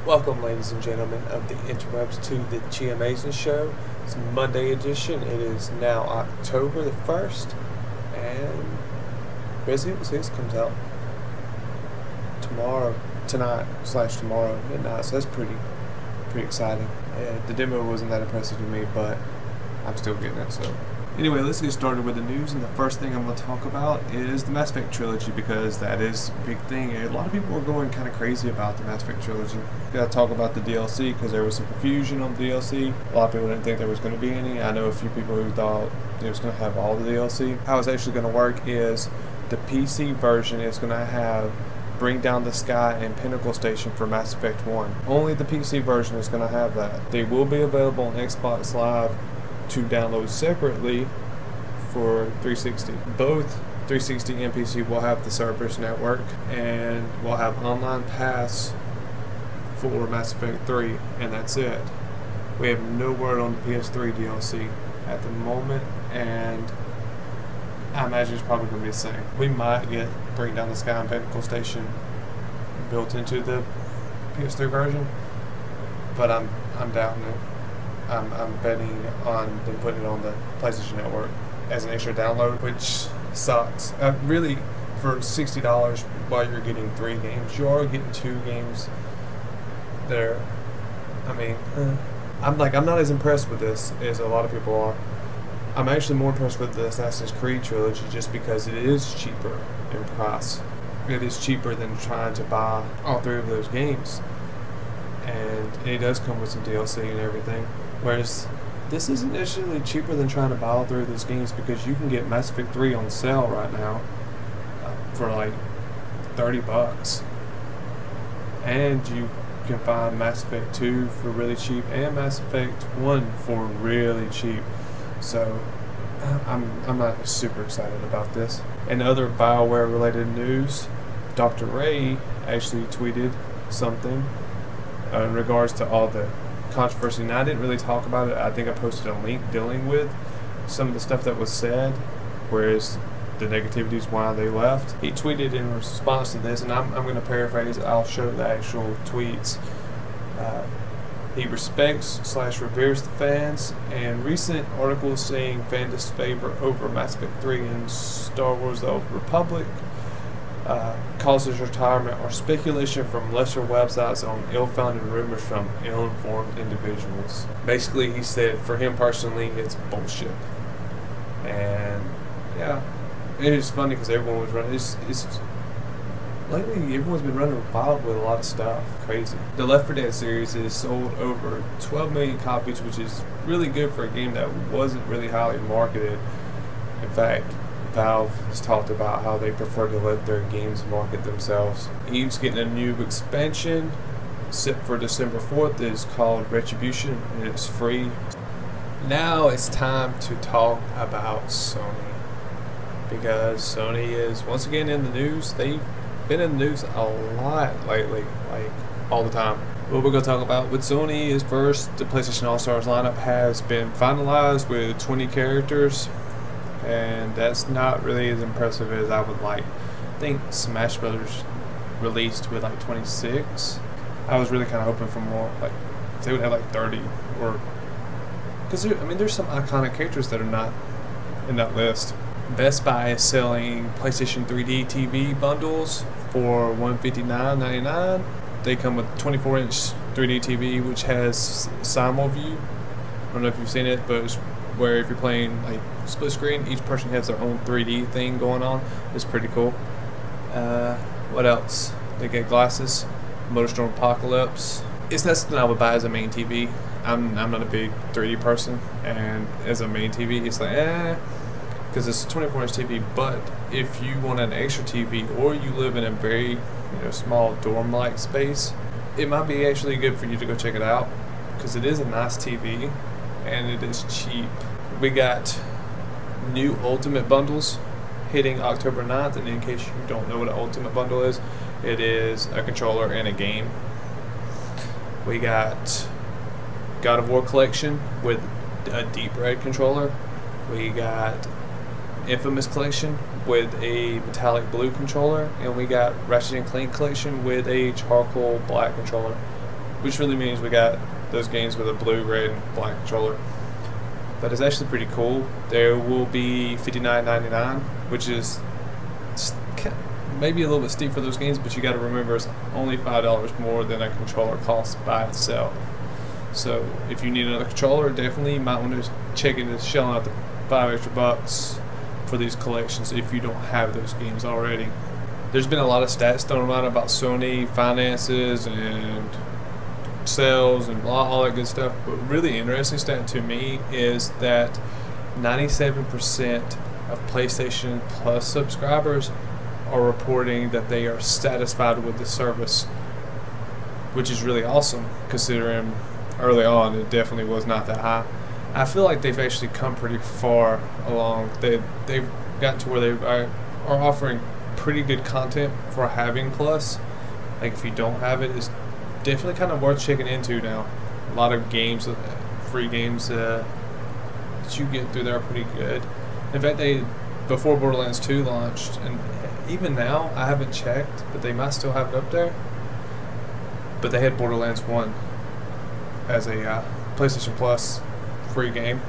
Welcome, ladies and gentlemen of the interwebs, to the Chiamazing Show. It's Monday edition. It is now October the 1st, and Resident Evil 6 comes out tonight/tomorrow midnight, so that's pretty exciting. The demo wasn't that impressive to me, but I'm still getting it. So anyway, let's get started with the news, and the first thing I'm going to talk about is the Mass Effect Trilogy, because that is a big thing. A lot of people are going kind of crazy about the Mass Effect Trilogy. Got to talk about the DLC, because there was some confusion on the DLC. A lot of people didn't think there was going to be any. I know a few people who thought it was going to have all the DLC. How it's actually going to work is the PC version is going to have Bring Down the Sky and Pinnacle Station for Mass Effect 1. Only the PC version is going to have that. They will be available on Xbox Live to download separately for 360. Both 360 and PC will have the Cerberus network, and will have online pass for Mass Effect 3, and that's it. We have no word on the PS3 DLC at the moment, and I imagine it's probably going to be the same. We might get Bring Down the Sky and Pinnacle Station built into the PS3 version, but I'm doubting it. I'm betting on them putting it on the PlayStation Network as an extra download, which sucks. Really, for $60 while you're getting 3 games, you are getting 2 games there. I mean, I'm not as impressed with this as a lot of people are. I'm actually more impressed with the Assassin's Creed trilogy, just because it is cheaper in price. It is cheaper than trying to buy all 3 of those games, and it does come with some DLC and everything. Whereas this isn't necessarily cheaper than trying to buy all 3 of those games, because you can get Mass Effect 3 on sale right now for like $30, and you can find Mass Effect 2 for really cheap and Mass Effect 1 for really cheap. So I'm not super excited about this. In other BioWare related news, Dr. Ray actually tweeted something in regards to all the controversy. Now, I didn't really talk about it. I think I posted a link dealing with some of the stuff that was said, whereas the negativities why they left. He tweeted in response to this, and I'm going to paraphrase it. I'll show the actual tweets. He respects/reveres the fans, and recent articles saying fan disfavor over Mass Effect 3 and Star Wars: The Old Republic causes retirement, or speculation from lesser websites on ill-founded rumors from ill-informed individuals. Basically, he said for him personally, it's bullshit. And yeah, it is funny because everyone was running. Lately, everyone's been running wild with a lot of stuff. Crazy. The Left 4 Dead series is sold over 12 million copies, which is really good for a game that wasn't really highly marketed. In fact, Valve has talked about how they prefer to let their games market themselves. Eve's getting a new expansion set for December 4th. It's called Retribution, and it's free. Now it's time to talk about Sony, because Sony is once again in the news. They've been in the news a lot lately, like all the time. What we're going to talk about with Sony is, first, the PlayStation All-Stars lineup has been finalized with 20 characters, and that's not really as impressive as I would like. I think Smash Brothers released with like 26. I was really kind of hoping for more, like if they would have like 30, or because there's some iconic characters that are not in that list. Best Buy is selling PlayStation 3D TV bundles for $159.99. They come with 24-inch 3D TV, which has Simulview. I don't know if you've seen it, but it's where if you're playing like split screen, each person has their own 3D thing going on. It's pretty cool. What else? They get glasses. Motorstorm Apocalypse. It's not something I would buy as a main TV. I'm not a big 3D person, and as a main TV, it's like because it's a 24-inch TV. But if you want an extra TV, or you live in a very small dorm-like space, it might be actually good for you to go check it out, because it is a nice TV and it is cheap. We got new Ultimate bundles hitting October 9th, and in case you don't know what an Ultimate bundle is, it is a controller and a game. We got God of War Collection with a deep red controller. We got Infamous Collection with a metallic blue controller, and we got Ratchet & Clank Collection with a charcoal black controller. which really means we got those games with a blue, red, and black controller. But it's actually pretty cool. There will be $59.99, which is maybe a little bit steep for those games, but you got to remember it's only $5 more than a controller costs by itself. So if you need another controller, definitely you might want to check into shelling out the $5 extra for these collections if you don't have those games already. There's been a lot of stats thrown around about Sony finances and sales and all that good stuff, but really interesting stat to me is that 97% of PlayStation Plus subscribers are reporting that they are satisfied with the service, which is really awesome considering early on it definitely was not that high. I feel like they've actually come pretty far along. They've gotten to where they are offering pretty good content for having Plus. Like if you don't have it, it's definitely kind of worth checking into now. A lot of games, free games that you get through there are pretty good. In fact, before Borderlands 2 launched, and even now I haven't checked, but they might still have it up there. But they had Borderlands 1 as a PlayStation Plus free game,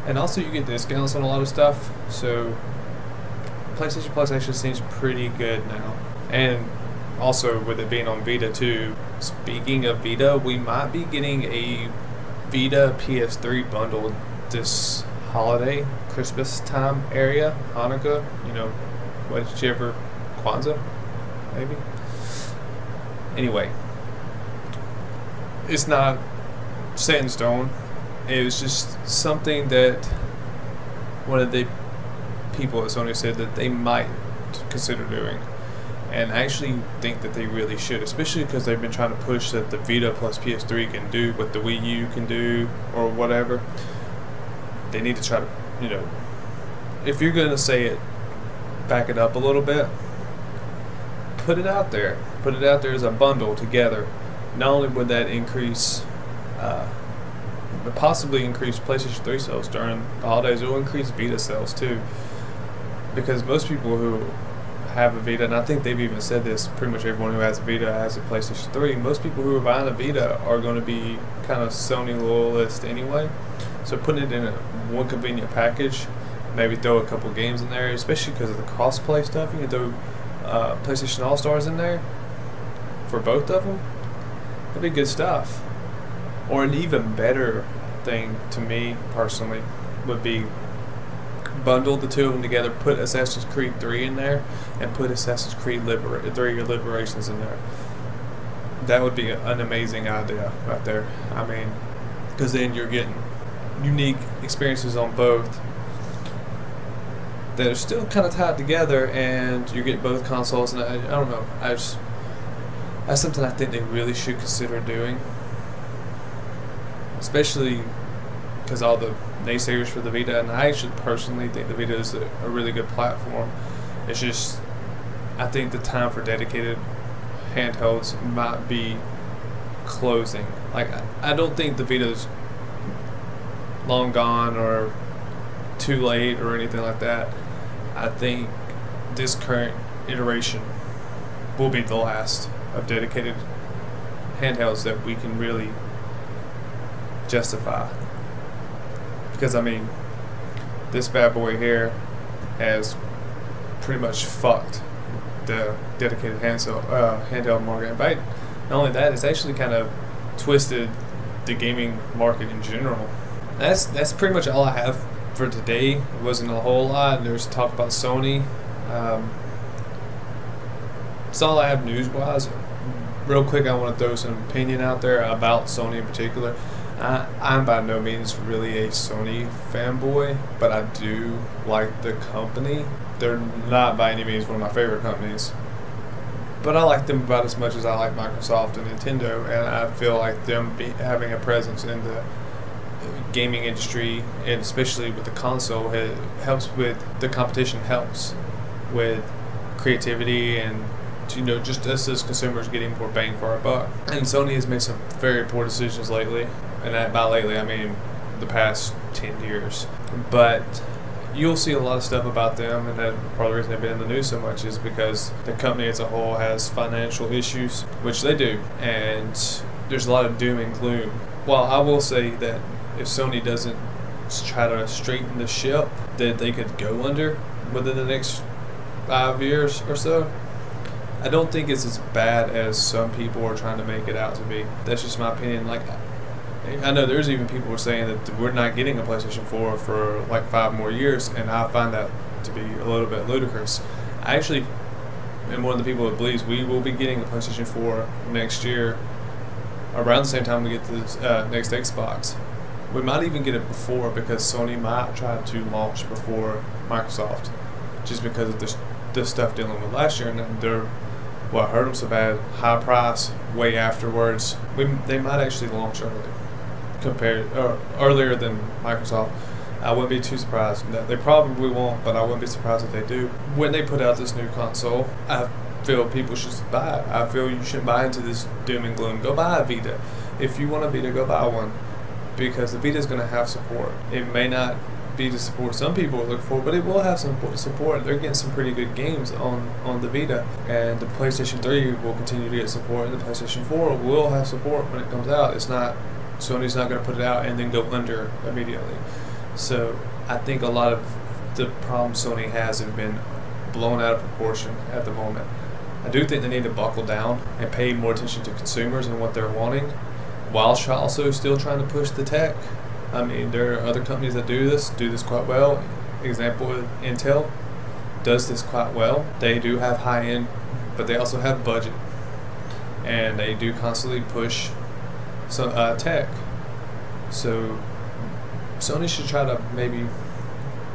and also you get discounts on a lot of stuff. So PlayStation Plus actually seems pretty good now, and also with it being on Vita too. Speaking of Vita, we might be getting a Vita PS3 bundle this holiday, Christmas time area, Hanukkah, whichever, Kwanzaa, maybe. Anyway, it's not set in stone. It was just something that one of the people at Sony said that they might consider doing. And I actually think that they really should, especially because they've been trying to push that the Vita plus PS3 can do what the Wii U can do or whatever. They need to try to, if you're going to say it, back it up a little bit. Put it out there. Put it out there as a bundle together. Not only would that increase, but possibly increase PlayStation 3 sales during the holidays, it will increase Vita sales too. Because most people who have a Vita, and I think they've even said this, pretty much everyone who has a Vita has a PlayStation 3. Most people who are buying a Vita are going to be kind of Sony loyalists anyway. So putting it in one convenient package, maybe throw a couple games in there, especially because of the cross-play stuff. You can throw PlayStation All-Stars in there for both of them. That'd be good stuff. Or an even better thing to me personally would be bundle the two of them together, put Assassin's Creed 3 in there, and put Assassin's Creed 3 Liberations in there. That would be an amazing idea right there. I mean, because then you're getting unique experiences on both that are still kind of tied together, and you get both consoles. And I don't know, that's something I think they really should consider doing, especially because all the naysayers for the Vita, and I actually personally think the Vita is a really good platform. It's just, I think the time for dedicated handhelds might be closing. Like, I don't think the Vita's long gone or too late or anything like that. I think this current iteration will be the last of dedicated handhelds that we can really justify. Because, I mean, this bad boy here has pretty much fucked the dedicated handheld market. In fact, not only that, it's actually kind of twisted the gaming market in general. That's pretty much all I have for today. It wasn't a whole lot. There's talk about Sony. That's all I have news-wise. Real quick, I want to throw some opinion out there about Sony in particular. I'm by no means really a Sony fanboy, but I do like the company. They're not by any means one of my favorite companies, but I like them about as much as I like Microsoft and Nintendo, and I feel like them having a presence in the gaming industry, and especially with the console, helps with the competition, helps with creativity, and just us as consumers getting more bang for our buck. And Sony has made some very poor decisions lately, and by lately I mean the past 10 years. But you'll see a lot of stuff about them, and that part of the reason they've been in the news so much is because the company as a whole has financial issues, which they do, and there's a lot of doom and gloom. Well, I will say that if Sony doesn't try to straighten the ship, that they could go under within the next 5 years or so. I don't think it's as bad as some people are trying to make it out to be. That's just my opinion. Like, I know there's even people who are saying that we're not getting a PlayStation 4 for like 5 more years, and I find that to be a little bit ludicrous. I actually am one of the people that believes we will be getting a PlayStation 4 next year, around the same time we get this next Xbox. We might even get it before, because Sony might try to launch before Microsoft, just because of the stuff dealing with last year, and they're what hurt them so bad, high price way afterwards. They might actually launch earlier than Microsoft. I wouldn't be too surprised. They probably won't, but I wouldn't be surprised if they do. When they put out this new console, I feel people should buy it. I feel you shouldn't buy into this doom and gloom. Go buy a Vita. If you want a Vita, go buy one, because the Vita is going to have support. It may not be the support some people look for, but it will have some support. They're getting some pretty good games on the Vita, and the PlayStation 3 will continue to get support, and the PlayStation 4 will have support when it comes out. It's not, Sony's not going to put it out and then go under immediately. So I think a lot of the problems Sony has have been blown out of proportion at the moment. I do think they need to buckle down and pay more attention to consumers and what they're wanting, while also still trying to push the tech. I mean, there are other companies that do this quite well. Example, Intel does this quite well. They do have high end, but they also have budget, and they do constantly push some tech. So Sony should try to maybe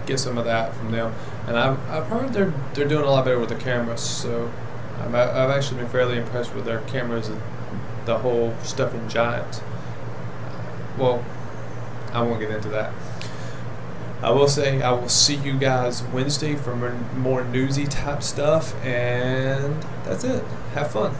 get some of that from them. And I've heard they're doing a lot better with the cameras. So I've actually been fairly impressed with their cameras and the whole stuff in Giant. Well, I won't get into that. I will say I will see you guys Wednesday for more newsy type stuff, and that's it. Have fun.